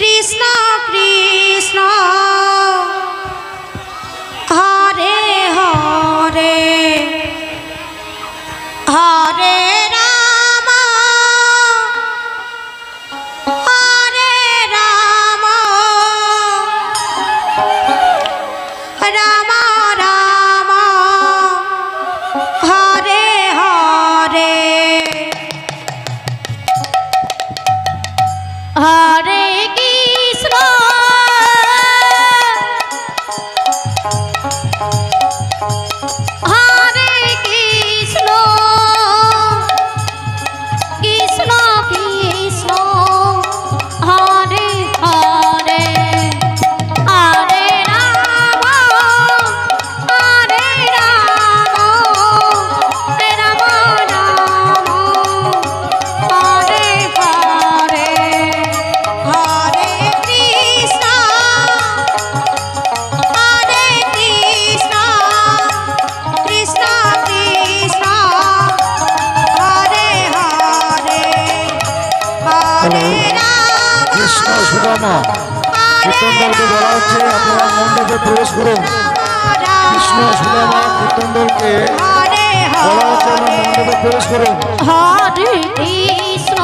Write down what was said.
কৃষ্ণ কৃষ্ণ হরে হরে হরে রাম হরে রাম রাম রাম হরে হরে হরে কৃষ্ণ হরে কৃষ্ণ কৃষ্ণ কৃষ্ণ হরে হরে হরে রাম হরে রাম রাম রাম হরে হরে হরে কৃষ্ণ হরে কৃষ্ণ কৃষ্ণ কৃষ্ণ হরে হরে হরে রাম কৃষ্ণ সুদামা কীর্তন দলকে বলা হচ্ছে আপনারা মণ্ডপে প্রবেশ করুন। কৃষ্ণ সুদামা কীর্তন দলকে হরে বলা হচ্ছে আপনারা মণ্ডপে প্রবেশ করুন। হরে কৃষ্ণ